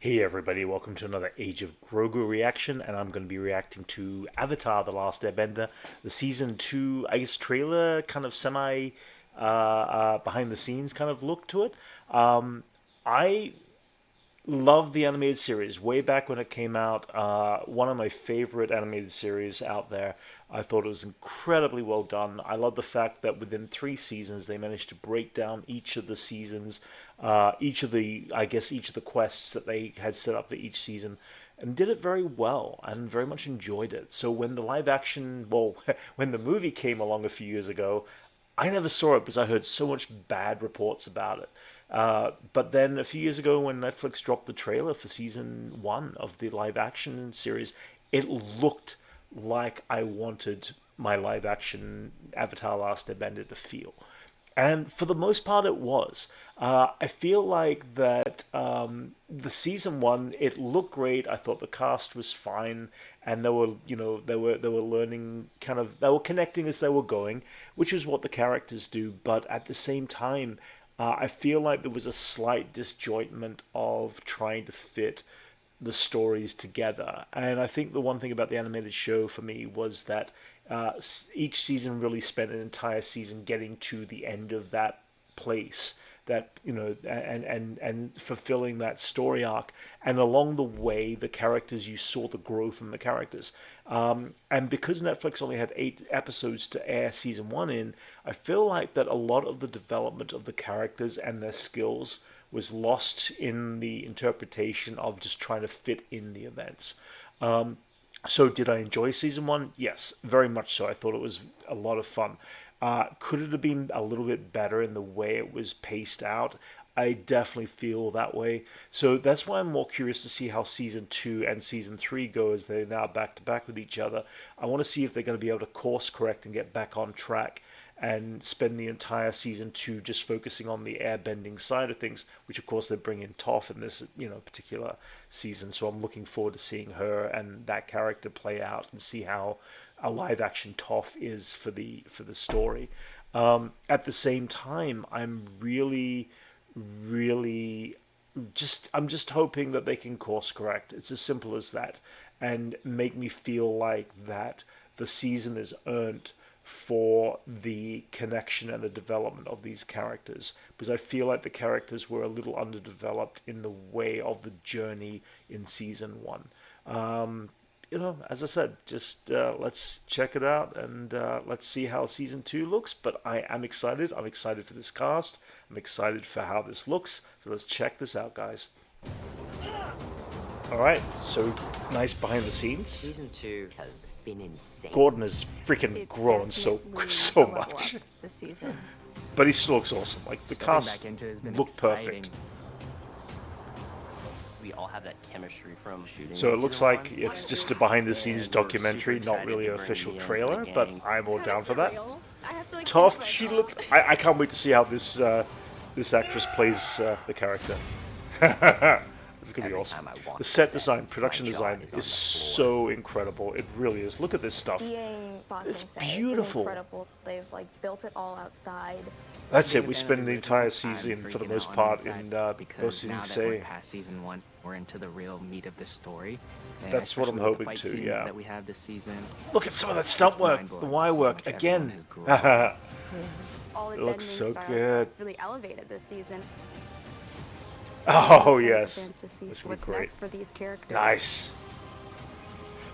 Hey everybody, welcome to another Age of Grogu reaction, and I'm going to be reacting to Avatar: The Last Airbender, the season two, I guess, trailer, kind of semi behind the scenes kind of look to it. I love the animated series way back when it came out. One of my favorite animated series out there. I thought it was incredibly well done. I love the fact that within 3 seasons they managed to break down each of the seasons, each of the quests that they had set up for each season, and did it very well and very much enjoyed it. So when the live action, well, when the movie came along a few years ago, I never saw it because I heard so much bad reports about it. But then a few years ago, when Netflix dropped the trailer for season one of the live action series, it looked like I wanted my live action Avatar Last Airbender to feel. And for the most part, it was. I feel like that the season one, it looked great. I thought the cast was fine, and they were learning kind of, they were connecting as they were going, which is what the characters do. But at the same time, I feel like there was a slight disjointment of trying to fit the stories together. And I think the one thing about the animated show for me was that each season really spent an entire season getting to the end of that place, that and fulfilling that story arc, and along the way the characters, you saw the growth in the characters. And because Netflix only had 8 episodes to air season one in, I feel like that a lot of the development of the characters and their skills was lost in the interpretation of just trying to fit in the events. So did I enjoy season one? Yes, very much so. I thought it was a lot of fun. Could it have been a little bit better in the way it was paced out? I definitely feel that way. So that's why I'm more curious to see how season two and season three go, as they're now back to back with each other. I want to see if they're going to be able to course correct and get back on track and spend the entire season two just focusing on the airbending side of things, which of course they bring in Toph in this particular season. So I'm looking forward to seeing her and that character play out and see how a live action Toph is for the story. At the same time, I'm really I'm just hoping that they can course correct. It's as simple as that, and make me feel like that the season is earned for the connection and the development of these characters, because I feel like the characters were a little underdeveloped in the way of the journey in season one. As I said, just let's check it out, and let's see how season two looks. But I am excited. I'm excited for this cast. I'm excited for how this looks. So let's check this out, guys. All right, so nice behind the scenes. Season 2 has been insane. Gordon has freaking It's grown so definitely so a level much, up this season. but he still looks awesome. Like the Stepping cast back into it has been looked exciting. perfect. We all have that chemistry from shooting. So it in looks season like one. it's just a behind the scenes And we're documentary, super not excited really to an bring official Liam to the trailer, but gang. I'm all down for that. I have to like Toph, pinch she myself. looks. I can't wait to see how this actress plays the character. This is gonna be Every awesome. time I walk The the set set, design, production my jaw design is on is the floor. so incredible. It really is. Look at this stuff. Seeing It's Boston Set beautiful. is incredible. They've like built it all outside. That's Big it. We event spend of the the entire original time season, for the freaking most out on part, the in inside, because Boasting now that Say. we're past season 1, we're into the real meat of the story. And That's what I'm especially with hoping the fight to, scenes yeah. that we have this season. Look at some of that stunt work, the mind-blowing wire to see how work much everyone again. has grown. All the It looks so bending styles good. have really elevated this season. Oh I'm excited for yes, fans to see this will be what's great. next for these characters. Nice.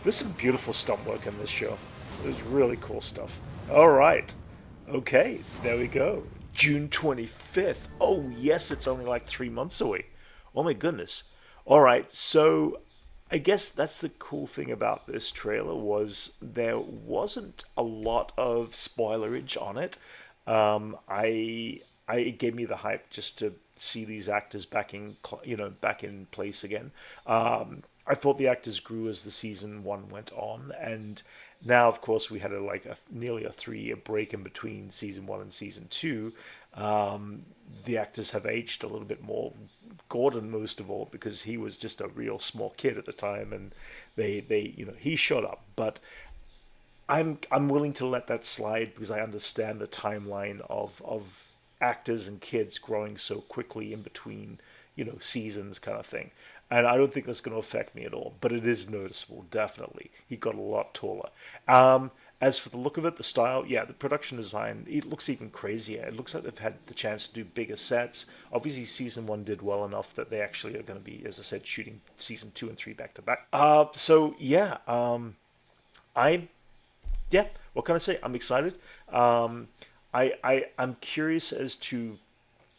There's some beautiful stunt work in this show. There's really cool stuff. All right. Okay, there we go. June 25th. Oh, yes, it's only like 3 months away. Oh, my goodness. All right, so I guess that's the cool thing about this trailer, was there wasn't a lot of spoilerage on it. It gave me the hype just to see these actors back in place again. I thought the actors grew as the season one went on, and now, of course, we had nearly a 3 year break in between season one and season two. The actors have aged a little bit more. Gordon, most of all, because he was just a real small kid at the time, and he showed up. But I'm willing to let that slide, because I understand the timeline of actors and kids growing so quickly in between seasons kind of thing. And I don't think that's going to affect me at all, but it is noticeable, definitely. He got a lot taller. As for the look of it, the style, yeah, the production design, it looks even crazier. It looks like they've had the chance to do bigger sets. Obviously, season one did well enough that they actually are going to be, as I said, shooting season two and three back to back. So yeah, I yeah, what can I say? I'm excited. I'm curious as to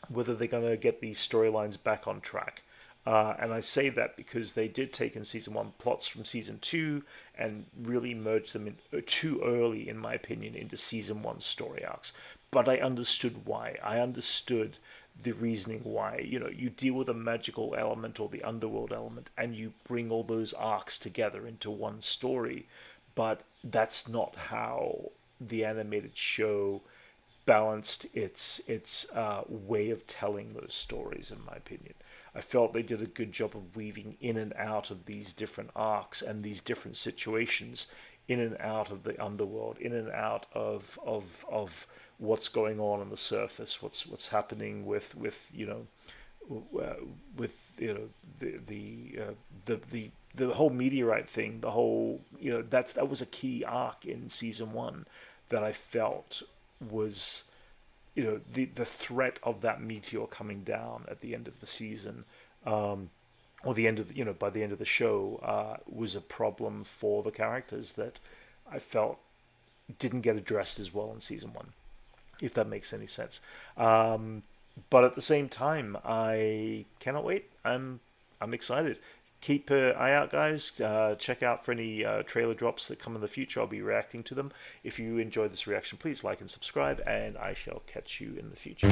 whether they're going to get these storylines back on track. And I say that because they did take in season one plots from season two and really merge them in too early, in my opinion, into season one story arcs. But I understood why. I understood the reasoning why. You deal with a magical element or the underworld element, and you bring all those arcs together into one story. But that's not how the animated show balanced its way of telling those stories, in my opinion. I felt they did a good job of weaving in and out of these different arcs and these different situations, in and out of the underworld, in and out of what's going on the surface, what's happening with the whole meteorite thing, the whole that was a key arc in season one that I felt was the threat of that meteor coming down at the end of the season, or the end of by the end of the show, was a problem for the characters that I felt didn't get addressed as well in season one, if that makes any sense. But at the same time, I cannot wait. I'm excited. Keep an eye out, guys. Check out for any trailer drops that come in the future. I'll be reacting to them. If you enjoyed this reaction, please like and subscribe, and I shall catch you in the future.